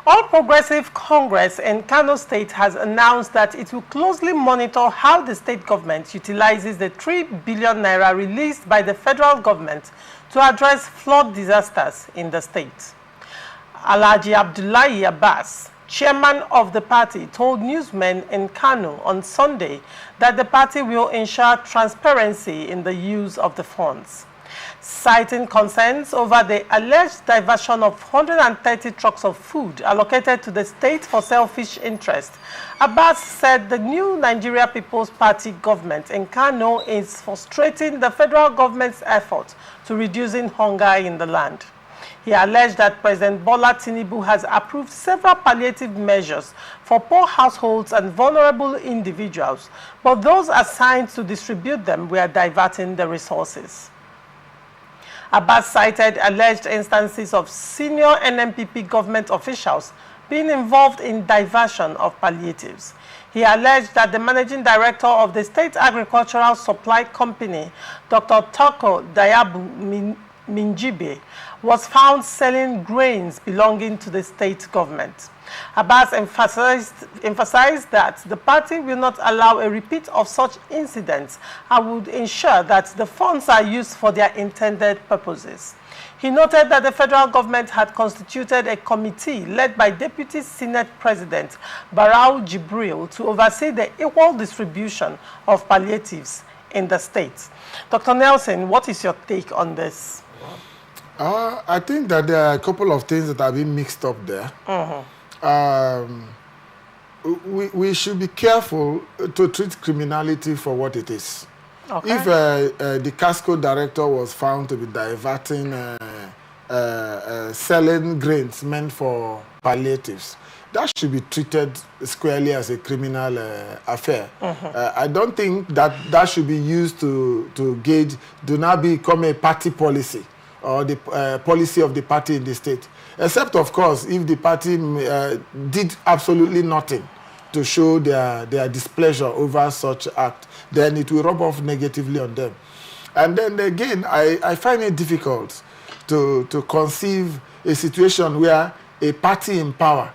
All Progressive Congress in Kano State has announced that it will closely monitor how the state government utilizes the 3 billion naira released by the federal government to address flood disasters in the state. Alhaji Abdullahi Abbas, chairman of the party, told newsmen in Kano on Sunday that the party will ensure transparency in the use of the funds. Citing concerns over the alleged diversion of 130 trucks of food allocated to the state for selfish interest, Abbas said the new Nigeria People's Party government in Kano is frustrating the federal government's effort to reducing hunger in the land. He alleged that President Bola Tinubu has approved several palliative measures for poor households and vulnerable individuals, but those assigned to distribute them were diverting the resources. Abbas cited alleged instances of senior NNPP government officials being involved in diversion of palliatives. He alleged that the managing director of the State Agricultural Supply Company, Dr. Toko Dayabu Minjibe, was found selling grains belonging to the state government. Abbas emphasized that the party will not allow a repeat of such incidents and would ensure that the funds are used for their intended purposes. He noted that the federal government had constituted a committee led by Deputy Senate President Barau Jibril to oversee the equal distribution of palliatives in the state. Dr. Nelson, what is your take on this? I think that there are a couple of things that have been mixed up there. We should be careful to treat criminality for what it is. Okay. If the Casco director was found to be diverting, selling grains meant for palliatives, that should be treated squarely as a criminal affair. I don't think that that should be used to gauge, do not become a party policy or the policy of the party in the state. Except, of course, if the party did absolutely nothing to show their displeasure over such act, then it will rub off negatively on them. And then again, I find it difficult to conceive a situation where a party in power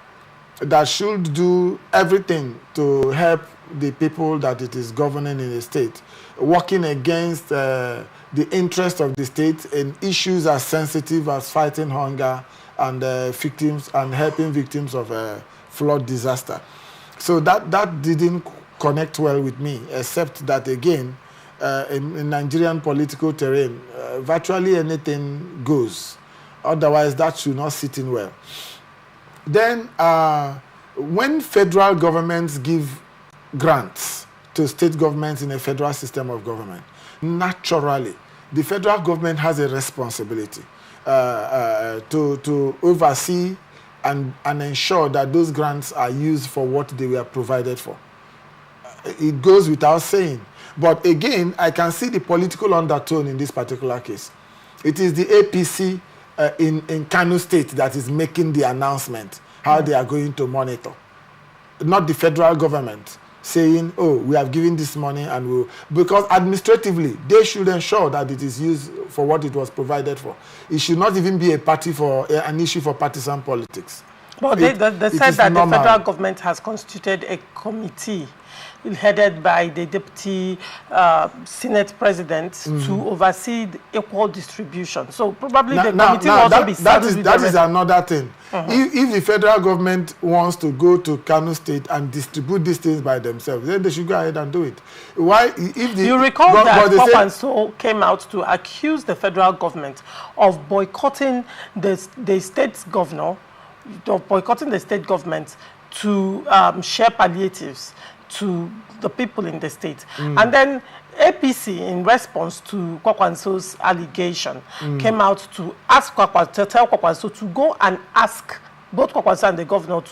that should do everything to help the people that it is governing in the state, working against the interest of the state in issues as sensitive as fighting hunger and victims and helping victims of flood disaster. So that didn't connect well with me, except that again, in Nigerian political terrain, virtually anything goes. Otherwise, that should not sit in well. Then, when federal governments give grants to state governments in a federal system of government, naturally, the federal government has a responsibility to oversee and ensure that those grants are used for what they were provided for. It goes without saying. But again, I can see the political undertone in this particular case. It is the APC in Kano State that is making the announcement how they are going to monitor. Not the federal government saying, oh, we have given this money and we'll... Because administratively, they should ensure that it is used for what it was provided for. It should not even be an issue for partisan politics. But they said that the federal government has constituted a committee headed by the Deputy Senate President to oversee the equal distribution. So probably the committee will also be saddled with that is another thing. If the federal government wants to go to Kano State and distribute these things by themselves, then they should go ahead and do it. Why? If you recall that Kwakwanso came out to accuse the federal government of boycotting the state's governor, to share palliatives to the people in the state. And then APC, in response to Kwakwanso's allegation, came out to ask Kwakwanso, to tell Kwakwanso to go and ask both Kwakwanso and the governor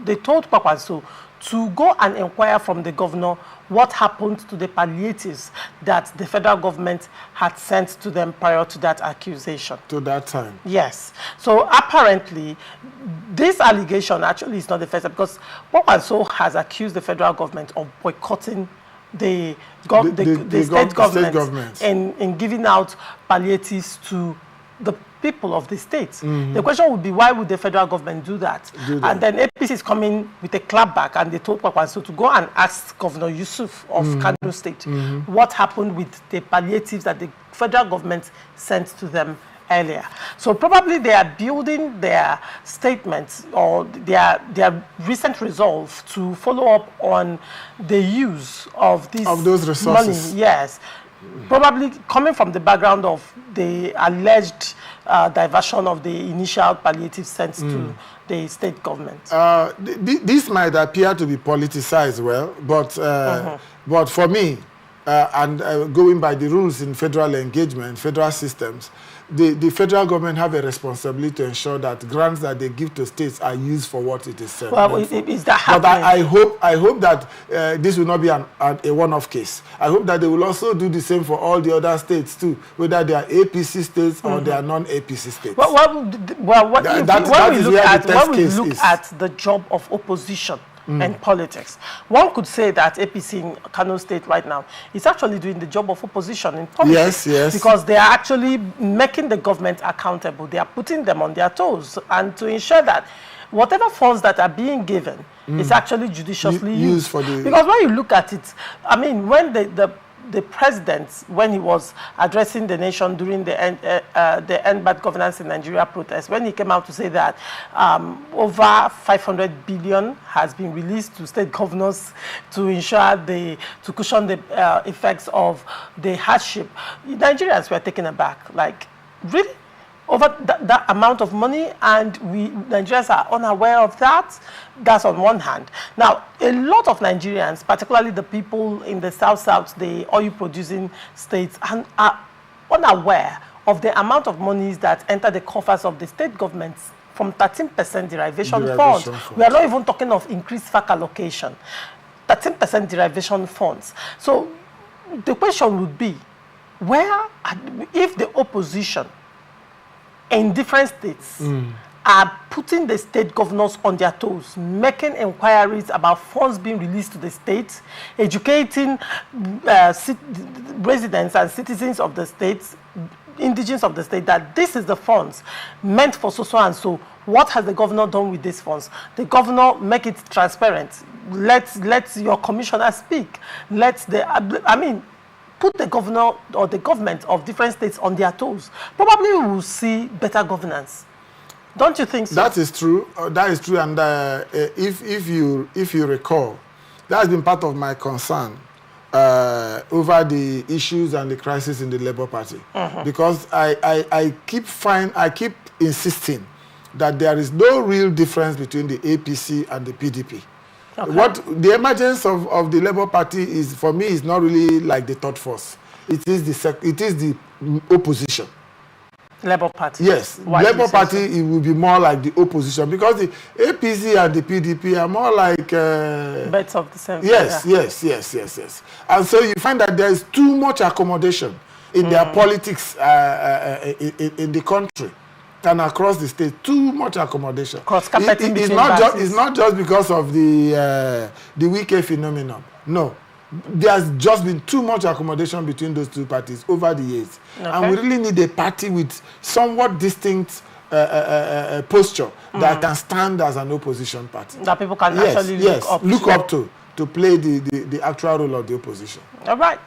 they told Kwakwanso to go and inquire from the governor what happened to the palliatives that the federal government had sent to them prior to that accusation. To that time? Yes. So apparently, this allegation actually is not the first time, because Kwakwanso has accused the federal government of boycotting the state government in giving out palliatives to the people of the state. The question would be, why would the federal government do that? And then APC is coming with a clapback, and they told Kwakwanso to go and ask Governor Yusuf of Kano State what happened with the palliatives that the federal government sent to them earlier. So probably they are building their statements or their recent resolve to follow up on the use of those resources. Money. Yes. Probably coming from the background of the alleged diversion of the initial palliative sent to the state government. This might appear to be politicized, but for me, going by the rules in federal engagement, federal systems, the federal government have a responsibility to ensure that grants that they give to states are used for what it is said. Well, is that happening? But I hope that this will not be a one-off case. I hope that they will also do the same for all the other states too, whether they are APC states or they are non-APC states. When we look at the job of opposition and politics, one could say that APC in Kano State right now is actually doing the job of opposition in politics. Yes. Because they are actually making the government accountable. They are putting them on their toes, and to ensure that whatever funds that are being given is actually judiciously used. Because when you look at it, I mean, when the president, when he was addressing the nation during the End Bad Governance in Nigeria protest, when he came out to say that over 500 billion has been released to state governors to ensure to cushion the effects of the hardship, Nigerians were taken aback. Like, really? Over that amount of money, and Nigerians are unaware of that? That's on one hand. Now, a lot of Nigerians, particularly the people in the South, the oil-producing states, are unaware of the amount of monies that enter the coffers of the state governments from 13% derivation funds. We are not even talking of increased FAC allocation. 13% derivation funds. So the question would be, if the opposition in different states are putting the state governors on their toes, making inquiries about funds being released to the states, educating residents and citizens of the states, indigenous of the state, that this is the funds meant for so and so. What has the governor done with these funds? The governor make it transparent. Let your commissioner speak. Put the governor or the government of different states on their toes. Probably we will see better governance. Don't you think so? That is true. That is true. And if you recall, that has been part of my concern over the issues and the crisis in the Labour Party, because I keep insisting that there is no real difference between the APC and the PDP. Okay. What the emergence of the Labour Party is, for me, is not really like the third force. It is the opposition. Labour Party. Yes, Labour Party it will be more like the opposition, because the APC and the PDP are more like birds of the same. Yes. And so you find that there is too much accommodation in their politics in the country and across the state. Too much accommodation. Cross-carpeting it's not just because of the Wike phenomenon. No. There's just been too much accommodation between those two parties over the years. Okay. And we really need a party with somewhat distinct posture that can stand as an opposition party. That people can actually look up to play the actual role of the opposition. All right.